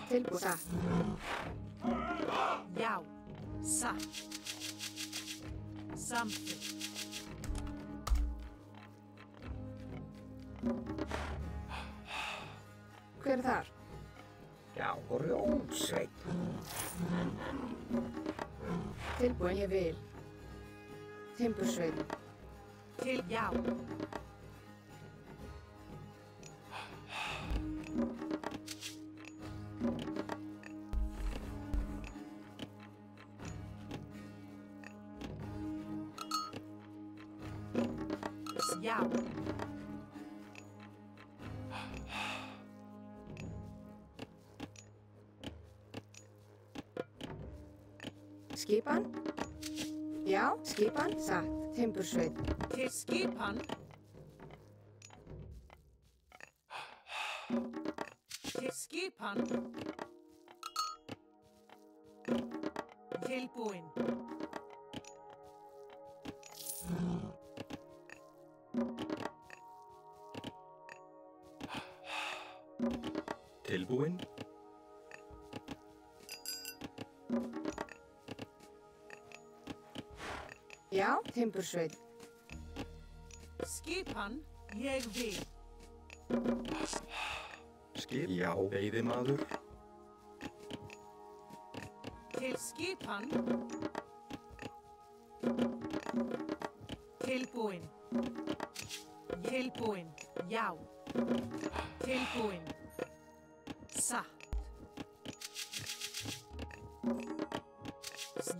Tilbúin. Satt. Já. Satt. Samþykkt. Hver er þar? Já, Rjónsveinn. Tilbúin, ég vil. Timbursveinn. Til já. Já. Skipan? Já, skipan, satt. Timbursveinn. Til skipan. Til skipan. Tilbúin. Tilbúin. Já, Timbursveinn. Skipan, ég vil. Skip. Já, veiðimaður. Til skipan. Tilbúin. Tilbúin, já. Tilbúin. Satt.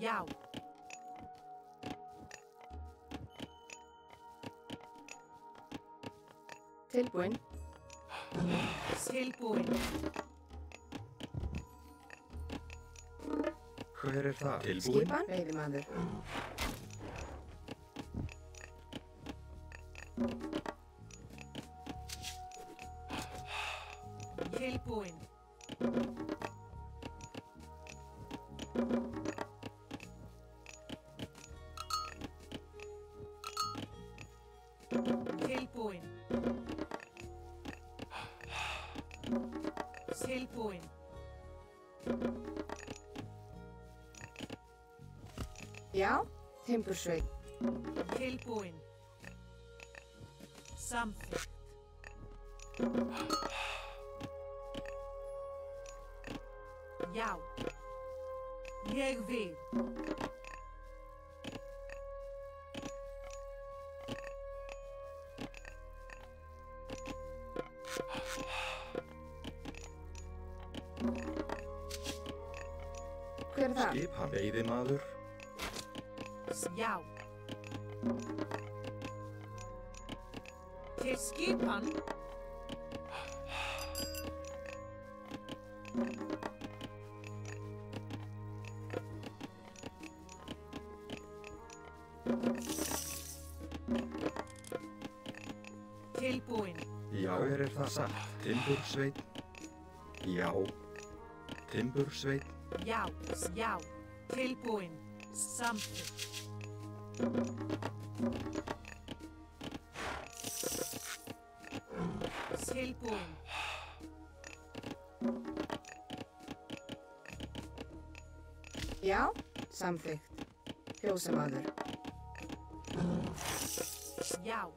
Já. Tilbúin. Tilbúin. Hver er það? Tilbúin. Skipan, veiðimaður. Tilbúin. Tilbúin. Tilbúin. Já, Timbursveinn. Tilbúin. Samþykkt. Já. Ég vil. Hver er það? Skipan. Veiðimaður. Já. Til skipan. Tilbúin. Já, hver er það satt? Timbursveinn. Já. Timbursveinn. Já. Já. Tilbúin. Samþykkt. Tilbúin. Já, samþykkt. Fjósamaður. Já.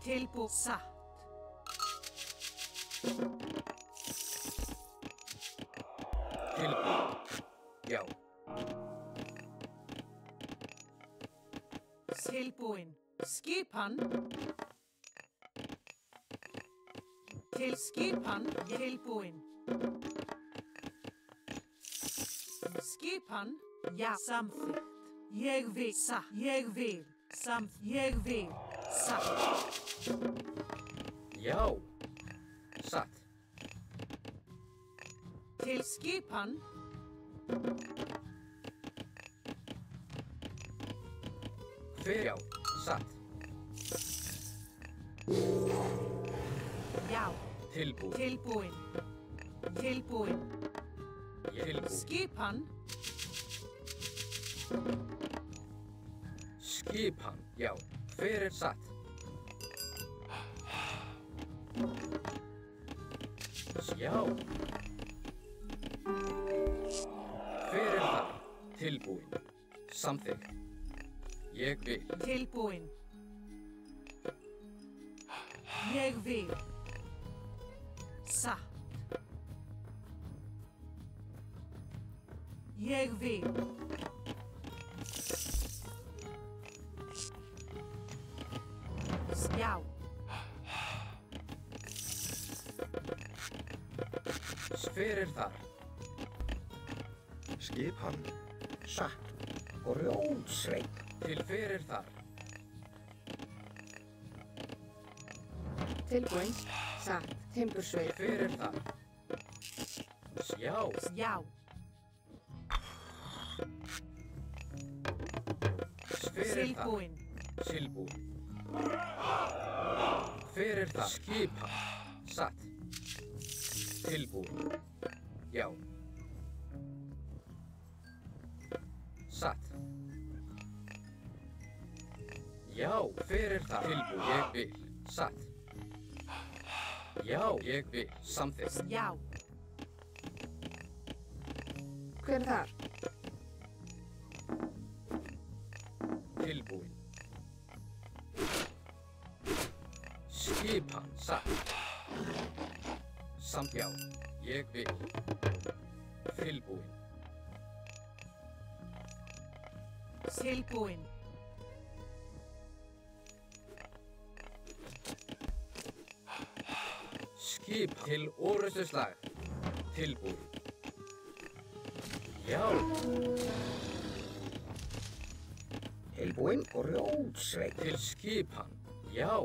Tilbúin. Satt. Tilbúin. Já. Tilbúin. Skipan. Til skipan. Tilbúin. Skipan. Já. Samþykkt. Ég vil. Satt. Ég vil. Ég vil. Satt. Já. Satt. Til skipan. Hver? Já. Satt. Já. Tilbúin. Tilbúin. Tilbúin. Tilbúin. Skipan. Skipan. Já. Hver er satt? Já. Hver er þar? Tilbúinn. Samþykkt. Ég vil. Tilbúinn. Ég vil. Satt. Ég vil. Já. Hver er þar? Skipan, satt og rjóðsveit. Til hver er þar? Tilbúinn. Satt. Timbursveit. Hver er þar? Já. Já. Hver er þar? Tilbúinn. Tilbúinn. Hver er þar? Skipan. Satt. Tilbúinn. Já. Satt. Já. Hver er þar? Tilbúinn. Ég vil. Satt. Já. Ég vil. Samþykkt. Já. Hver er þar? Tilbúinn. Skipan. Satt. Samt já. Ég vil. Tilbúinn. Tilbúinn. Skip til orrustuslag. Tilbúinn. Já. Tilbúinn og rjóðsveit. Til skipan. Já.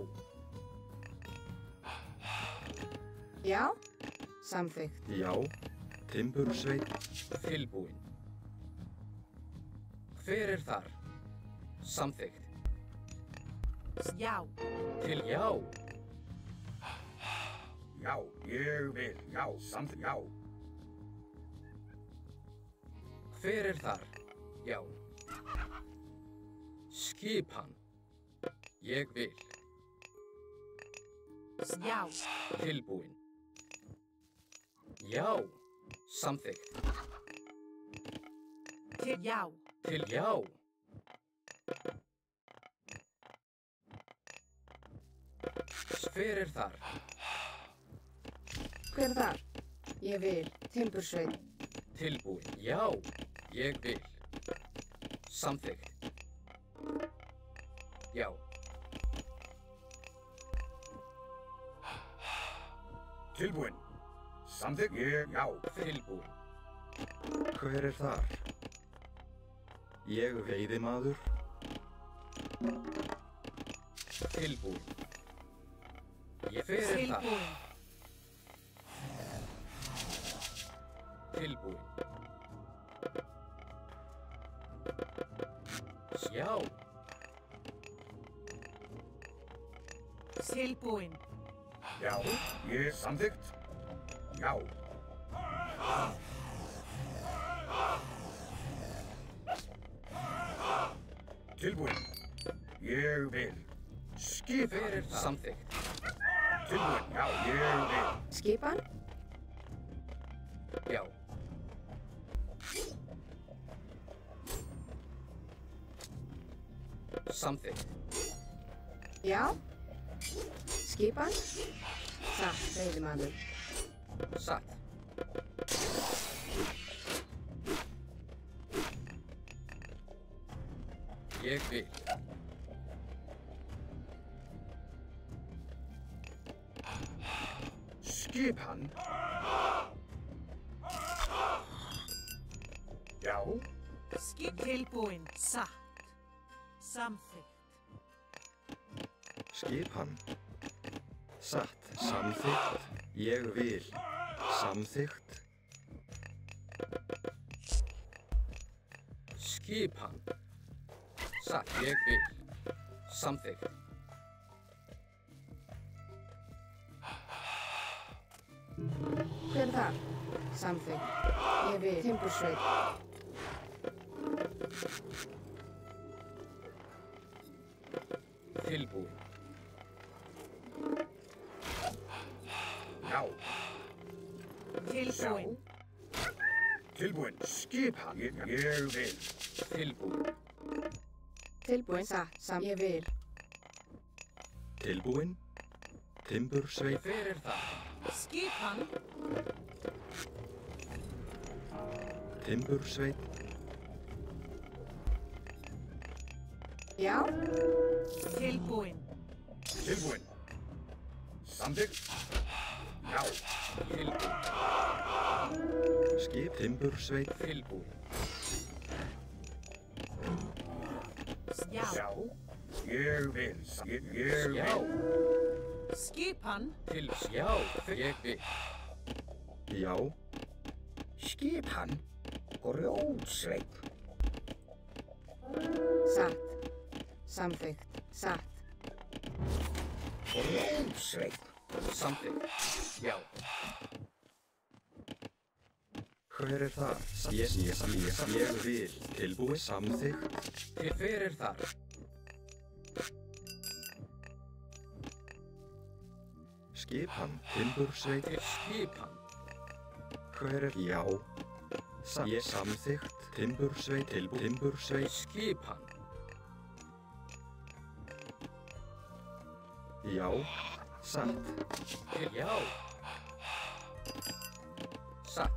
Já. Samþykkt. Já, timbursveit. Tilbúinn. Hver er þar? Samþykkt. Já. Til já. Já, ég vil. Já, samþykkt. Já. Hver er þar? Já. Skipan. Ég vil. Já. Tilbúinn. Já. Samþykkt. Til já. Til já. Hver er þar? Hver er þar? Ég vil. Timbursveit. Tilbúinn. Já. Ég vil. Samþykkt. Já. Tilbúinn. Samþykkt. Ég, já. Tilbúinn. Hver er þar? Ég veiðimaður. Tilbúinn. Hver er þar? Tilbúinn. Tilbúinn. Já. Tilbúinn. Já, ég samþykkt. Já. Tilbúinn. Ég vil. Skipan. Hver er þar? Samþykkt. Tilbúinn. Já, ég vil. Skipan. Já. Samþykkt. Já. Skipan. Satt. Veiðimaður. Satt. Ég vil. Skipan. Já. Skip tilbúinn. Satt. Samþykkt. Skipan. Satt. Samþykkt. Ég vil. Samþykkt. Skipan. Satt. Ég vil. Samþykkt. Hver er þar? Samþykkt. Ég vil. Timbursveit. Tilbúinn. Já. Tilbúin. Tilbúin. Skipan. Ég vil. Tilbúin. Tilbúin. Satt. Ég vil. Tilbúin. Timbursveit. Fyrir þar. Skipan. Timbursveit. Já. Tilbúin. Tilbúin. Samþykkt. Já. Tilbúin. Skip. Timbursveit. Tilbúin. Já. Já. Ég vil. Ég vil. Já. Skipan. Já. Ég vil. Já. Skipan. Grjótsveit. Satt. Samþykkt. Satt. Grjótsveit. Samþykkt. Já. Hver er það? Ég vil. Tilbúin. Samþykkt. Fyrir þar. Skipan. Timbursveit. Skipan. Hver er? Já. Samþykkt. Timbursveit. Timbursveit. Skipan. Já. Satt. Já. Satt.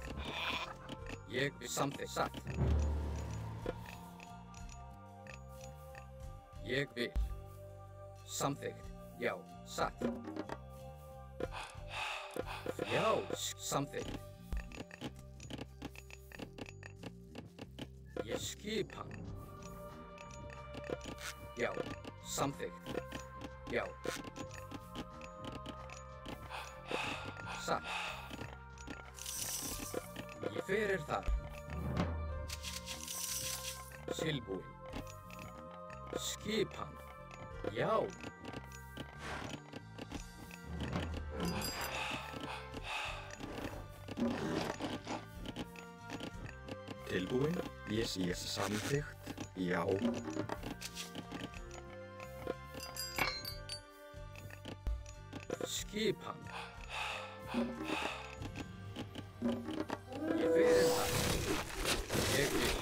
Ég vil. Samþykkt. Satt. Ég vil. Samþykkt. Já. Satt. Já. Samþykkt. Ég skipan. Já. Samþykkt. Já. Satt. Ég fyrir þar. Tilbúin. Skipan. Já. Tilbúin. Ég samþykkt. Já. Skipan. Ég fyrir þar. Ég vil.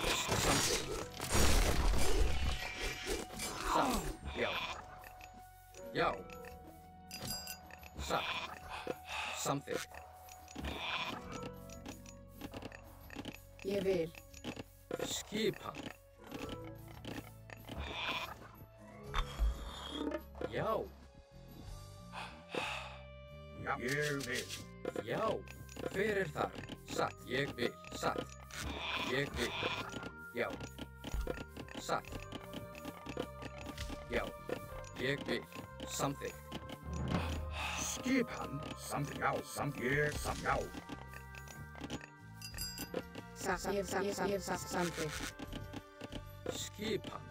Samþykkt. Satt. Já. Já. Satt. Samþykkt. Ég vil. Skipan. Já. Já. Ég vil. Já. Fyrir þar. Satt. Ég vil. Satt. Ég vil. Já. Satt. Já. Ég vil. Samþykkt. Skipan. Samþykkt. Já. Samþykkt. Já. Samþykkt. Skipan.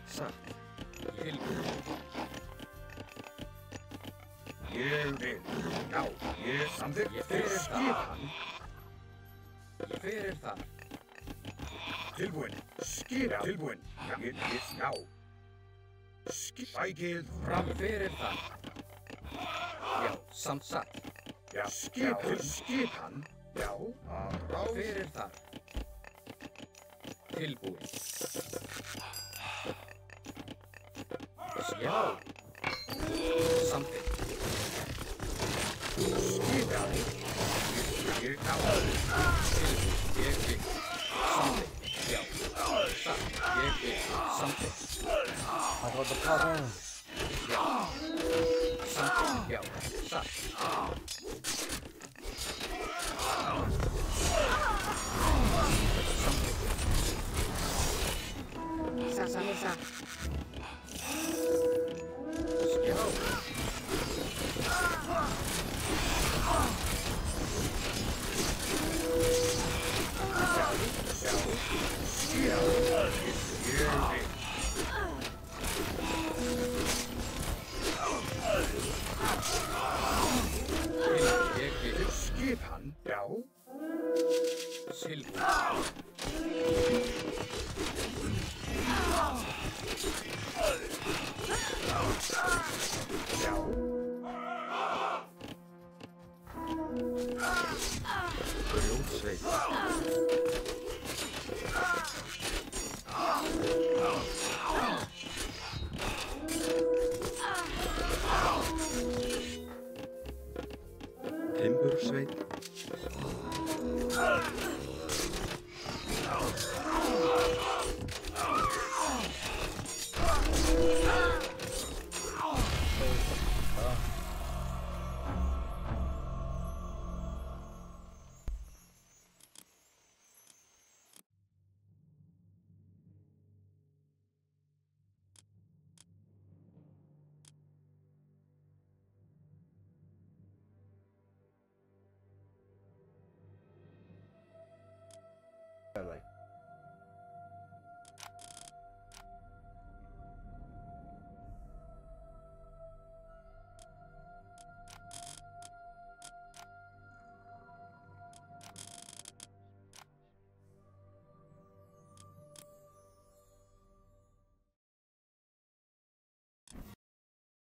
Satt. Tilbúin. Ég vil. Já. Ég samþykkt. Ég fyrir þar. Skipan. Ég fyrir þar. Tilbúin. Skipan. Tilbúin. Já. Sækið fram. Ég fyrir þar. Já. Satt. Já. Skipan. Já. Ráð. Fyrir þar. Tilbúin. Já. Samþykkt. Skipan. Ég já. Tilbúin. Ég vil. Samþykkt. Já. Satt. Ég vil. Samþykkt. Já. Samþykkt. Já. Satt. Satt. Já. Ég vil.